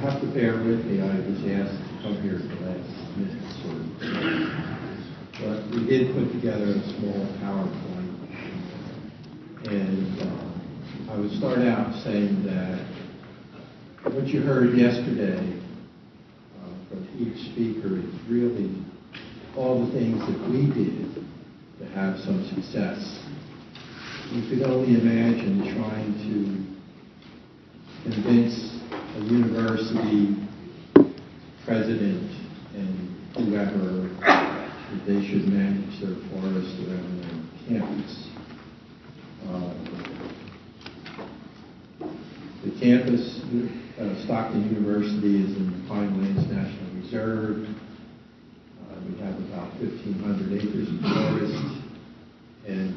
have to bear with me. I was asked to come here at the last minute, but we did put together a small PowerPoint, and I would start out saying that what you heard yesterday from each speaker is really all the things that we did to have some success. You could only imagine trying to convince a university president and whoever that they should manage their forest around their campus. The campus, Stockton University, is in the Pinelands National Reserve. We have about 1,500 acres of forest. And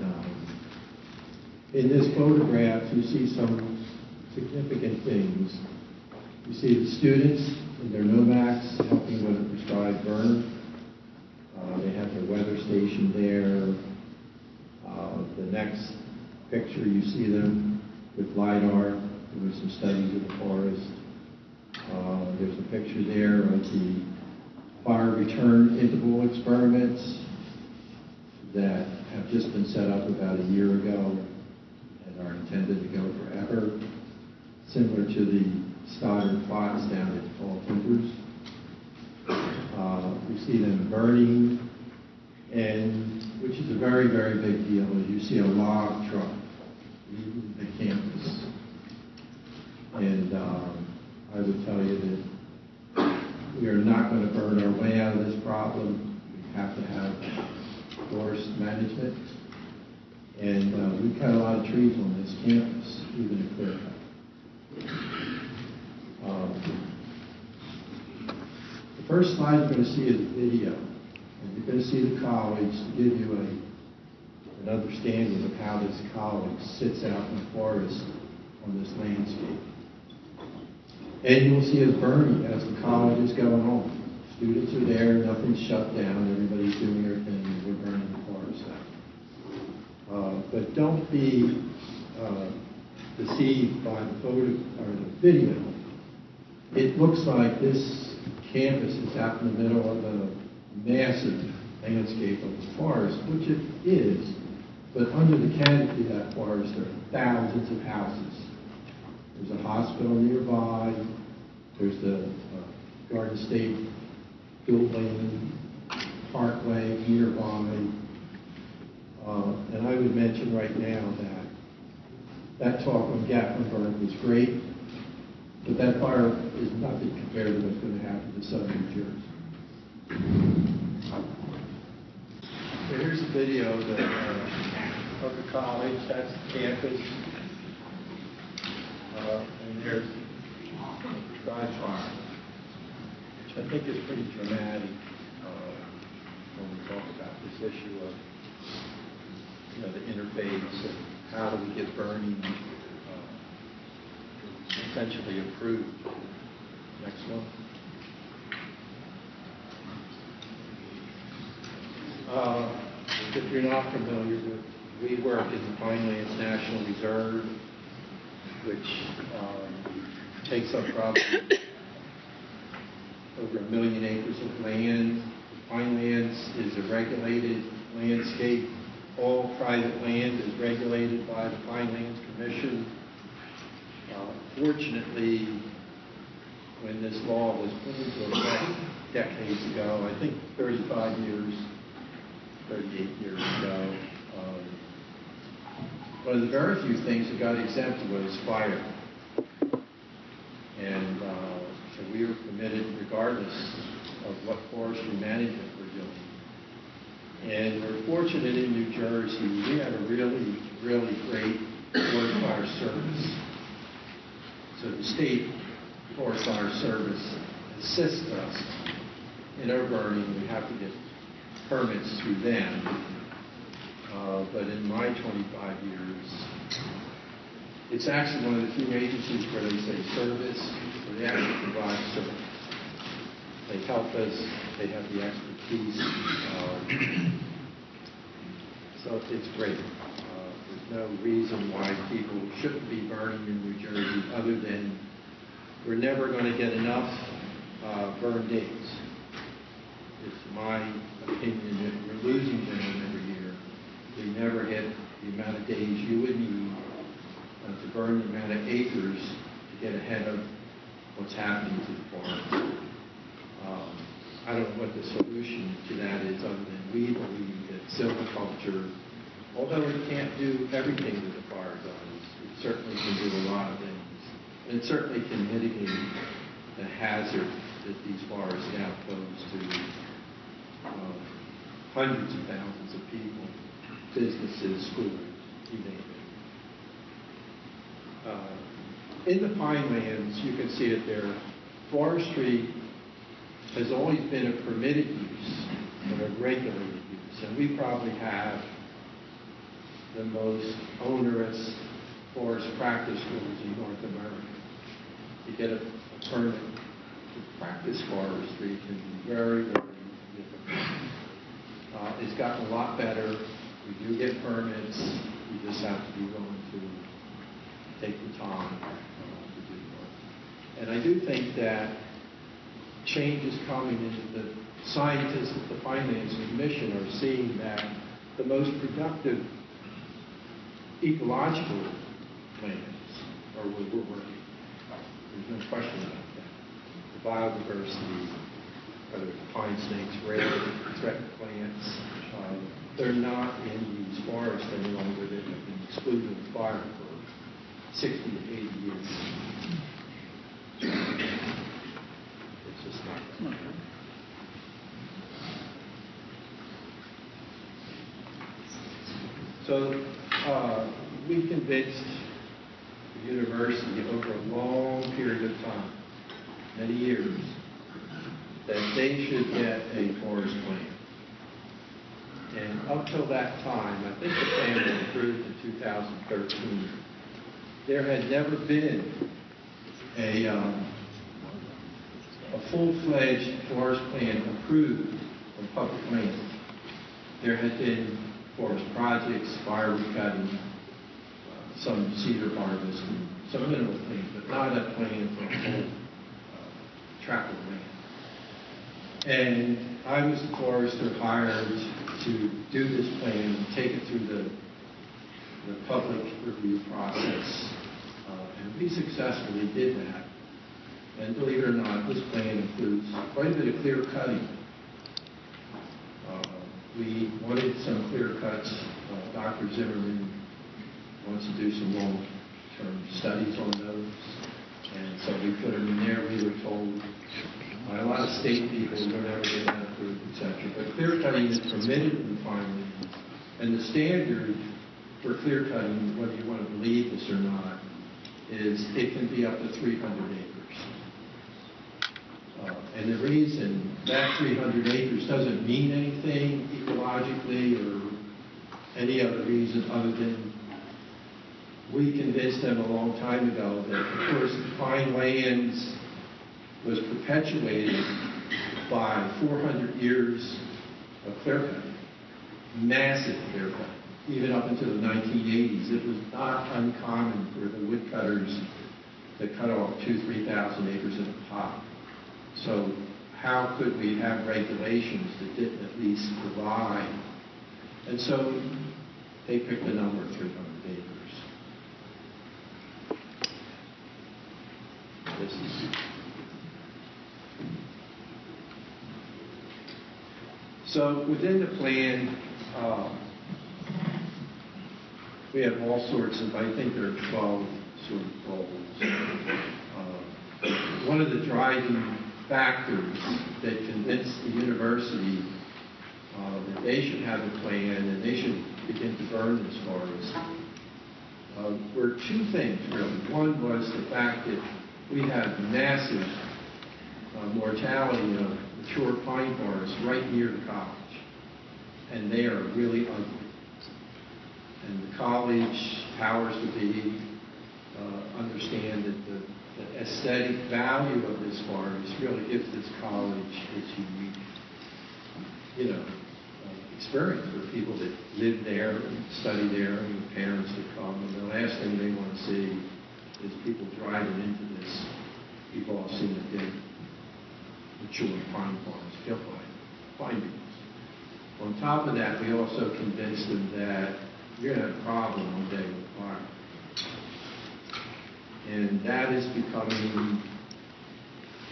in this photograph, you see some significant things. You see the students in their nomacs helping with a prescribed burn. They have their weather station there. The next picture, you see them with LiDAR doing some studies of the forest. There's a picture there of the fire return interval experiments that have just been set up about a year ago and are intended to go forever, similar to the Stockton plots down at Fall Timbers. We see them burning, and which is a very, very big deal. You see a log truck leaving the campus. And I would tell you that we are not going to burn our way out of this problem. We have to have forest management. And we cut a lot of trees on this campus, even a clear cut. The first slide you're going to see is a video. And you're going to see the college to give you an understanding of how this college sits out in the forest on this landscape. And you will see us burning as the college is going on. Students are there, nothing's shut down, everybody's doing their thing, and we're burning the forest out. But don't be deceived by the photo or the video. It looks like this campus is out in the middle of a massive landscape of the forest, which it is, but under the canopy of that forest there are thousands of houses. There's a hospital nearby, there's the Garden State building, parkway nearby, and I would mention right now that talk on Gatlinburg was great, but that fire is nothing compared to what's going to happen to southern New Jersey. So here's a video of the college. That's the campus. And there's dry fire, which I think is pretty dramatic when we talk about this issue of the interface and how do we get burning essentially approved. Next one. If you're not familiar with, we work in the Pinelands National Reserve, which takes up probably over 1 million acres of land. Pinelands is a regulated landscape. All private land is regulated by the Pinelands Commission. Fortunately, when this law was put into effect decades ago, I think 38 years ago, one of the very few things that got exempted was fire. And so we were permitted regardless of what forestry management we're doing. And we're fortunate in New Jersey, we have a really, really great forest fire service. So the state forest fire service assists us in our burning. We have to get permits through them. But in my 25 years, it's actually one of the few agencies where they say service, where they actually provide service. They help us, they have the expertise. So it's great. There's no reason why people shouldn't be burning in New Jersey other than we're never going to get enough burn days. It's my opinion that we're losing them every year. We never hit the amount of days you would need to burn the amount of acres to get ahead of what's happening to the forest. I don't know what the solution to that is, other than we believe that silviculture, although it can't do everything that the fire does, it certainly can do a lot of things. And it certainly can mitigate the hazard that these fires now pose to hundreds of thousands of people, businesses, schools, you name it. In the Pinelands, you can see it there, forestry has always been a permitted use, but a regulated use. And we probably have the most onerous forest practice rules in North America. To get a permit to practice forestry can be very, very difficult. It's gotten a lot better. We do get permits. You just have to be willing to take the time to do work. And I do think that change is coming, and the scientists at the Pinelands Commission are seeing that the most productive ecological lands are where we're working. There's no question about that. The biodiversity, whether it's pine snakes, rare, threatened plants, they're not in these forests any longer that have been excluded with fire for 60 to 80 years. It's just not that. So we convinced the university over a long period of time, many years, that they should get a forest plan. And up till that time, I think the plan was approved in 2013, there had never been a full-fledged forest plan approved on public land. There had been forest projects, firewood cutting, some cedar harvest, and some mineral things, but not a plan for a whole tract of land. And I was the forester hired to do this plan and take it through the public review process. And we successfully did that. And believe it or not, this plan includes quite a bit of clear cutting. We wanted some clear cuts. Dr. Zimmerman wants to do some long-term studies on those. And so we put them in there. We were told by a lot of state people we'll never get that approved, etc. But clear cutting is permitted in the Pinelands. And the standard for clear cutting, whether you want to believe this or not, is it can be up to 300 acres. And the reason that 300 acres doesn't mean anything ecologically or any other reason other than we convinced them a long time ago that, of course, the Pinelands was perpetuated by 400 years of clear cutting, massive clear cutting. Even up until the 1980s, it was not uncommon for the woodcutters to cut off 2,000–3,000 acres at a pop. So how could we have regulations that didn't at least provide? And so they picked the number of 300 acres. This is so within the plan, we have all sorts of, I think there are 12 sort of goals. One of the driving factors that convinced the university that they should have a plan and they should begin to burn this forest were two things, really. One was the fact that we have massive mortality of mature pine forests right near the college, and they are really ugly. And the college, powers to be, understand that the aesthetic value of this forest really gives this college its unique, experience for people that live there and study there and the parents that come. And the last thing they want to see is people driving into this big mature pine forest killed by pine beetles. On top of that, we also convinced them that you're going to have a problem one day with fire. And that is becoming,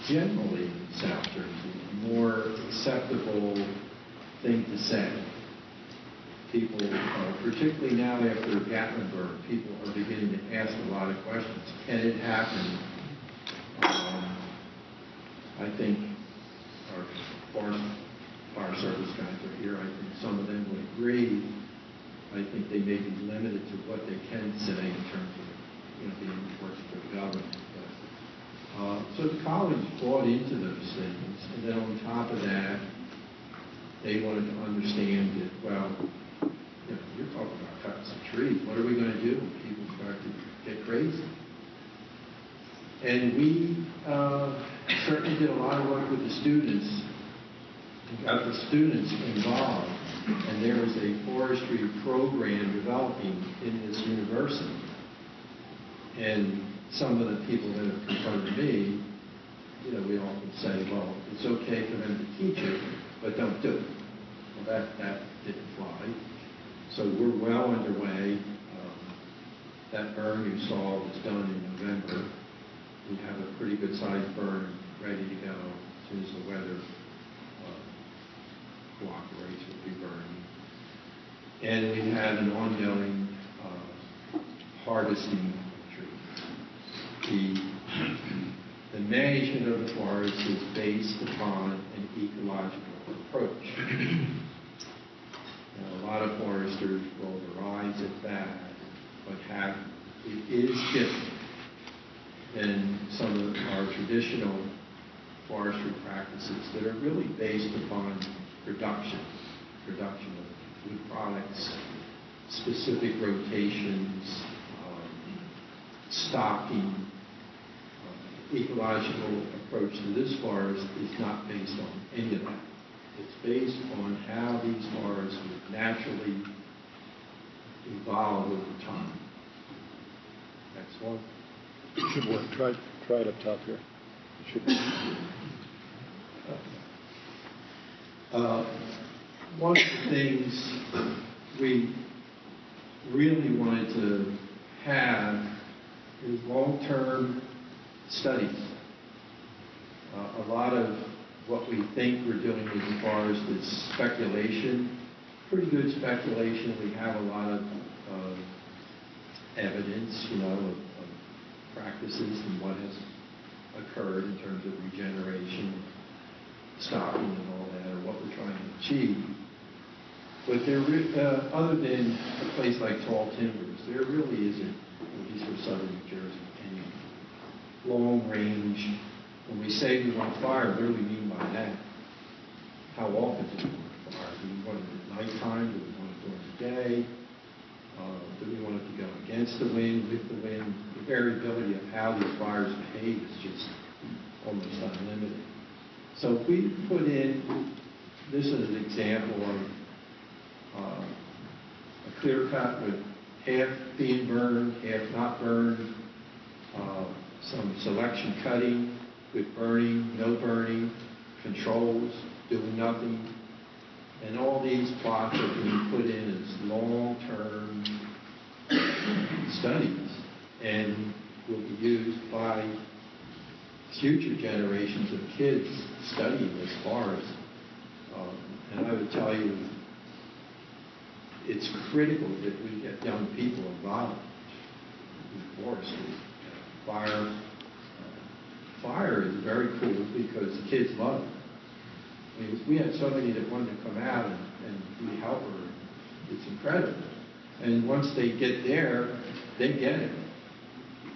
generally in South Jersey, a more acceptable thing to say. People, particularly now after Gatlinburg, people are beginning to ask a lot of questions. Can it happen? I think our fire service guys are here. I think some of them would agree. I think they may be limited to what they can say in terms of, being working for the government. But, so the college bought into those things, and then on top of that, they wanted to understand that, well, you're talking about cutting some trees. What are we going to do when people start to get crazy? And we certainly did a lot of work with the students, and got the students involved, and there is a forestry program developing in this university. And some of the people that have confronted me, we often say, well, it's okay for them to teach it, but don't do it. Well, that didn't fly. So we're well underway. That burn you saw was done in November. We have a pretty good sized burn ready to go as soon as the weather cooperates, we'll be burning. And we have an ongoing harvesting tree. The management of the forest is based upon an ecological approach. A lot of foresters roll their eyes at that, but it is different than some of our traditional forestry practices that are really based upon production of food products, specific rotations, stocking. Ecological approach to this forest is not based on any of that. It's based on how these forests would naturally evolve over time. Next one. It should work. Try it up top here. It should work. One of the things we really wanted to have is long-term studies. A lot of what we think we're doing with the forest is speculation, pretty good speculation. We have a lot of evidence, of practices and what has occurred in terms of regeneration, stocking and all that, or what we're trying to achieve. But there, other than a place like Tall Timbers, there really isn't, at least for southern New Jersey, any long range. When we say we want fire, what do we mean by that? How often do we want fire? Do we want it at nighttime? Do we want it during the day? Do we want it to go against the wind, with the wind? The variability of how these fires behave is just almost unlimited. So we put in, this is an example of a clear cut with half being burned, half not burned, some selection cutting, with burning, no burning, controls, doing nothing. And all these plots are being put in as long-term studies and will be used by future generations of kids studying this forest. And I would tell you, it's critical that we get young people involved in forestry. Fire is very cool because the kids love it. I mean, we had so many that wanted to come out and be helper. It's incredible. And once they get there, they get it.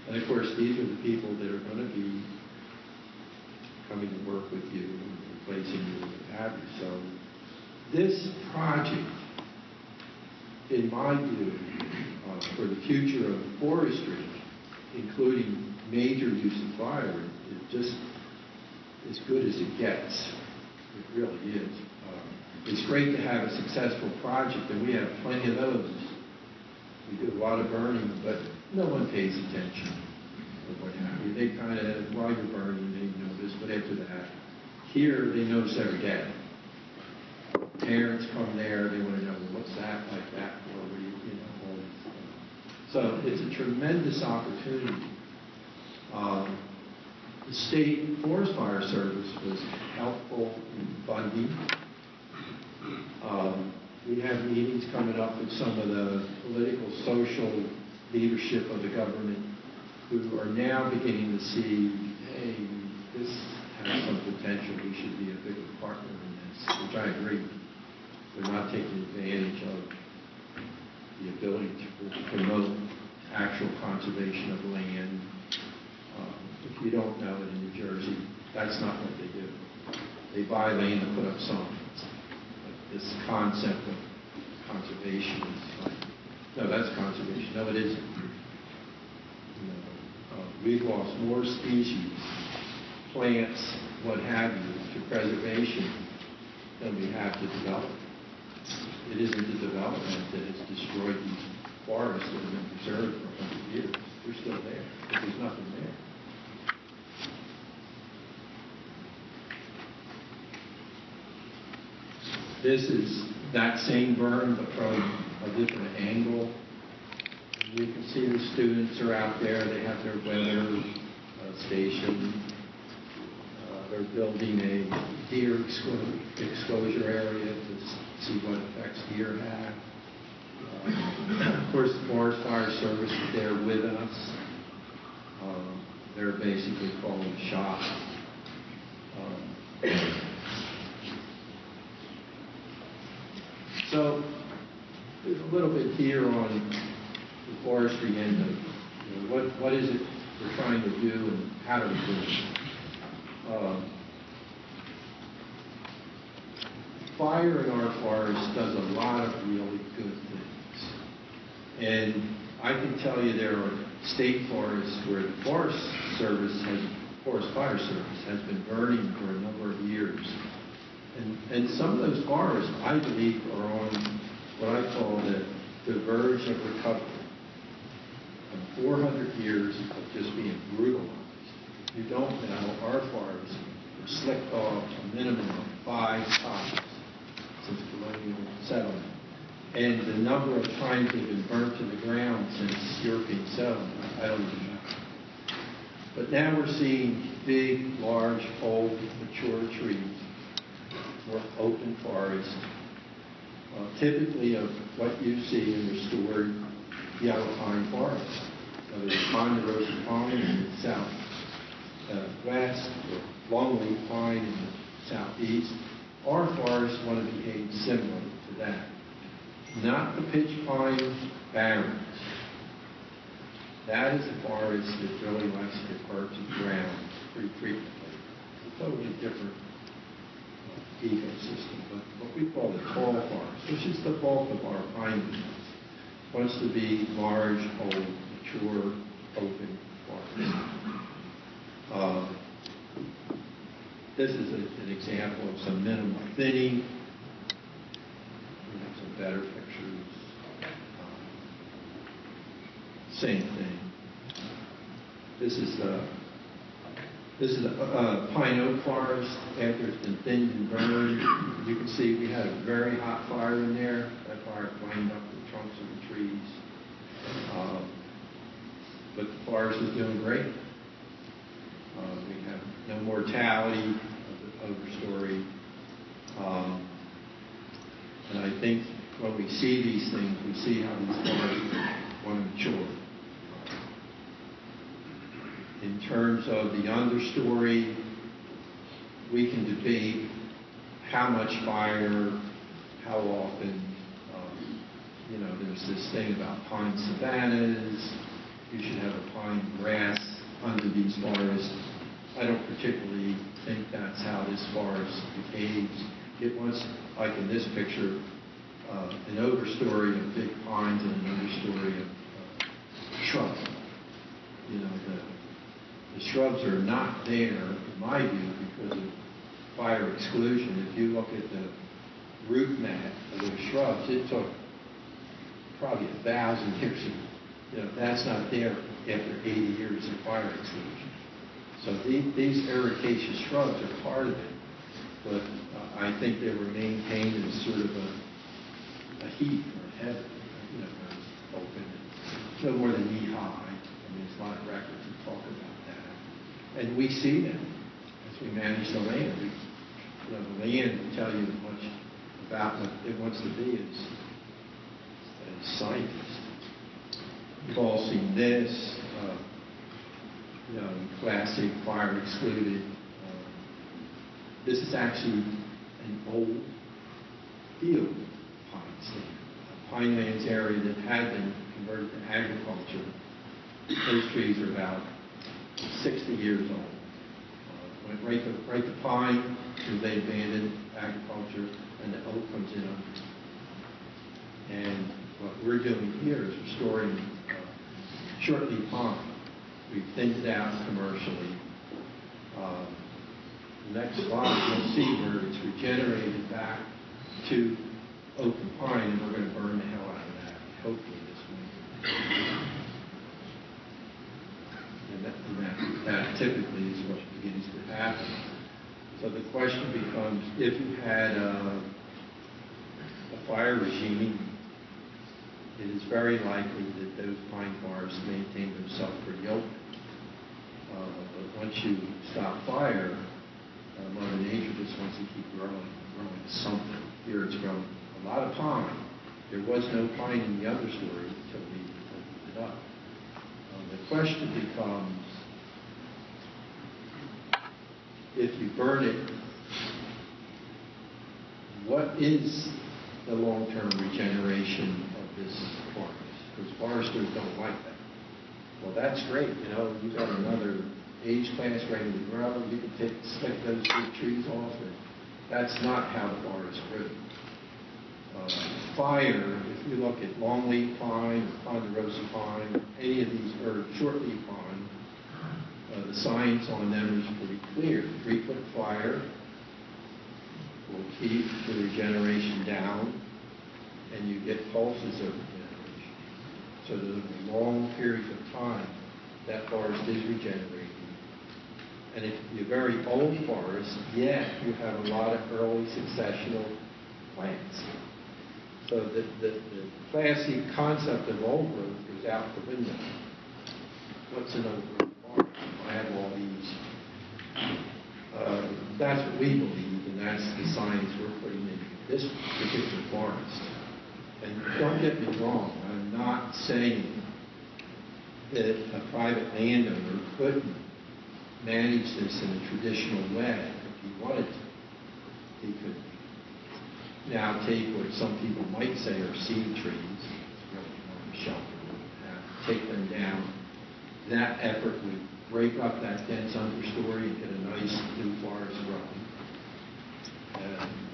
And of course, these are the people that are going to be coming to work with you and replacing you and what have you. So this project, in my view, for the future of forestry, including major use of fire, is just as good as it gets. It really is. It's great to have a successful project, and we have plenty of those. We do a lot of burning, but no one pays attention to what happens. They kind of, while you're burning, they notice, but But after that, here they notice every day. Parents come there, they want to know, well, what's that like that for? What do you know, all this stuff. So it's a tremendous opportunity. The State Forest Fire Service was helpful in funding. We have meetings coming up with some of the political, social leadership of the government who are now beginning to see, hey, this has some potential. We should be a bigger partner in this, which I agree. They're not taking advantage of the ability to promote actual conservation of land. If you don't know it in New Jersey, that's not what they do. They buy land and put up signs. But this concept of conservation is like, no, that's conservation. No, it isn't. You know, we've lost more species, plants, what have you, to preservation than we have to development. It isn't the development that has destroyed these forests that have been preserved for 100 years. They're still there, but there's nothing there. This is that same burn, but from a different angle. You can see the students are out there. They have their weather station. They're building a deer exposure area to see what effects deer have. Of course, the Forest Fire Service is there with us. They're basically calling the shots. So there's a little bit here on the forestry end of what is it we're trying to do and how do we do it. Fire in our forest does a lot of really good things. And I can tell you there are state forests where the Forest Fire Service has been burning for a number of years. And some of those forests, I believe, are on what I call the verge of recovery. From 400 years of just being brutalized. If you don't know, our forests were slicked off a minimum of 5 times since colonial settlement. And the number of times they've been burnt to the ground since European settlement, I don't even know. But now we're seeing big, large, old, mature trees, more open forests, typically of what you see in restored yellow pine forest. There's ponderosa pine in the southwest, or longleaf pine in the southeast. Our forests want to behave similar to that. Not the pitch pine barrens. That is a forest that really likes to get burnt to the ground pretty frequently. It's a totally different ecosystem, but what we call the tall forest, which is the bulk of our pine beds, wants to be large, old, mature, open forest. This is an example of some minimal thinning. We have some better pictures. Same thing. This is a pine oak forest after it's been thinned and burned. You can see we had a very hot fire in there. That fire flamed up the trunks of the trees. But the forest is doing great. We have no mortality of the overstory. And I think when we see these things, we see how these forests want to mature. In terms of the understory, we can debate how much fire, how often. There's this thing about pine savannas. You should have a pine grass under these forests. I don't particularly think that's how this forest behaves. It wants, like in this picture, an overstory of big pines and an understory of shrubs. The shrubs are not there, in my view, because of fire exclusion. If you look at the root mat of those shrubs, it took probably 1,000 years. That's not there after 80 years of fire exclusion. So these ericaceous shrubs are part of it, but I think they were maintained as sort of a heath or a head, you know, where it's open, no more than knee high. I mean, there's a lot of records that talk about that. And we see them as we manage the land. You know, the land will tell you as much about what it wants to be as scientists. You've all seen this, you know, classic fire excluded. This is actually an old field pine stand, a Pinelands area that had been converted to agriculture. Those trees are about 60 years old. Went right to pine, because they abandoned agriculture, and the oak comes in under. And what we're doing here is restoring shortleaf pine. We've thinned it out commercially. Next slide, you'll see where it's regenerated back to oak and pine, and we're going to burn the hell out of that, hopefully this winter. And that typically is what begins to happen. So the question becomes, if you had a fire regime, it is very likely that those pine forests maintain themselves pretty open. But once you stop fire, Mother Nature just wants to keep growing something. Here it's growing a lot of pine. There was no pine in the other story until we opened it up. The question becomes, if you burn it, what is the long-term regeneration of this forest? Because foresters don't like that. Well, that's great. You know, you got another age class ready to grow. You can stick those big trees off, and that's not how the forest grew. Fire, if you look at longleaf pine, or ponderosa pine, any of these, or shortleaf pine, the science on them is pretty clear. Frequent fire will keep the regeneration down, and you get pulses of regeneration. So there's long periods of time that forest is regenerating. And if you're a very old forest, yet you have a lot of early successional plants. So the classic concept of old growth goes out the window. What's an old growth forest? I have all these. That's what we believe, and that's the science we're putting into this particular forest. And don't get me wrong, I'm not saying that a private landowner couldn't manage this in a traditional way if he wanted to. He could now take what some people might say are seed trees, it's really more of a shelter, take them down. That effort would break up that dense understory and get a nice new forest growing.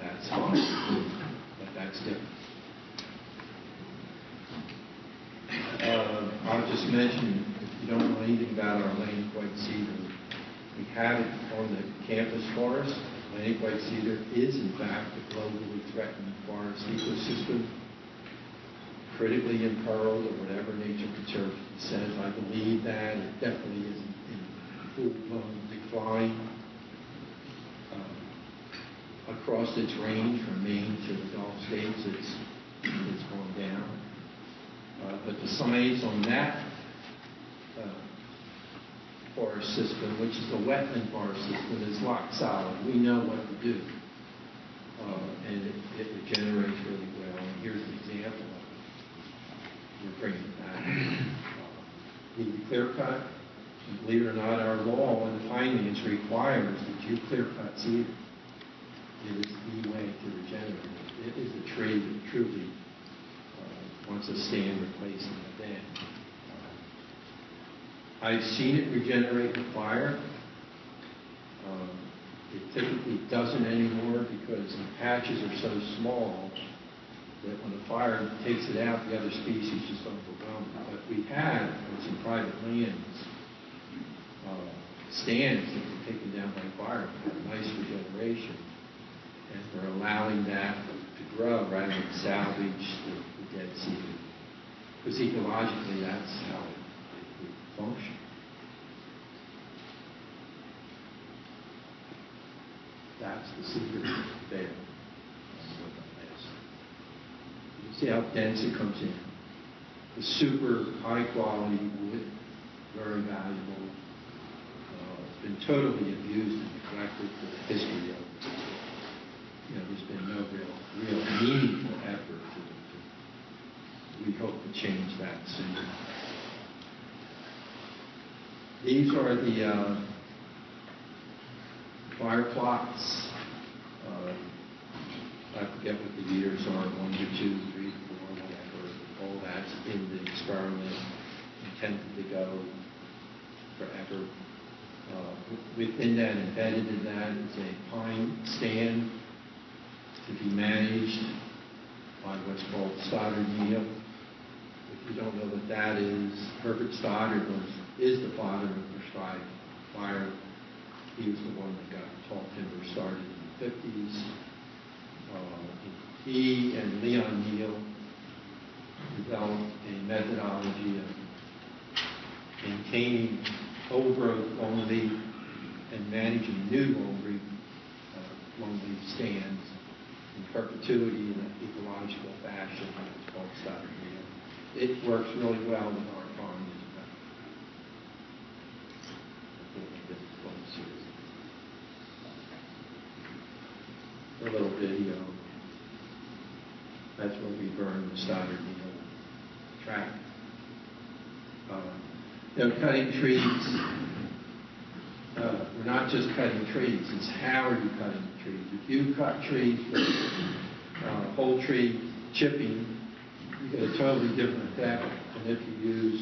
That's fine, but that's different. I'll just mention, if you don't know anything about our Atlantic white cedar, we have it on the campus forest. Atlantic white cedar is, in fact, a globally threatened forest ecosystem, critically imperiled, or whatever Nature Conservancy says. I believe that. It definitely is in full-blown decline across its range from Maine to the Gulf States. It's gone down. But the science on that forest system, which is the wetland forest system, is rock solid. We know what to do. And it regenerates really well. And here's an example of it. We're bringing it back. Need to clear cut. And believe it or not, our law in the Pinelands requires that you clear cut cedar. It is the way to regenerate. It is a tree that truly wants to stand replaced in the den. I've seen it regenerate in fire. It typically doesn't anymore because the patches are so small that when the fire takes it out, the other species just overwhelm it. But we have, on some private lands, stands that were taken down by fire that have nice regeneration. And we're allowing that to grow rather than salvage the dead cedar. Because ecologically, that's how it would function. That's the secret there. You see how dense it comes in. The super high quality wood, very valuable. It's been totally abused and neglected for the history of it. There's been no real meaningful effort we hope to change that soon. These are the fire plots. I forget what the years are, 1 to 2, 3 to 4, whatever. All that's in the experiment, intended to go forever. Within that, embedded in that, is a pine stand to be managed by what's called Stockton University. If you don't know what that is, Herbert Stoddard is the father of prescribed fire. He was the one that got tall timber started in the 50s. He and Leon Neal developed a methodology of maintaining old growth longleaf and managing new longleaf stands in perpetuity in an ecological fashion. It's called Stockton University. It works really well with our farm as well. A little video. That's where we burn the Stockton track. Cutting trees. We're not just cutting trees, it's how are you cutting the trees. If you cut trees with whole tree chipping, you get a totally different effect than if you use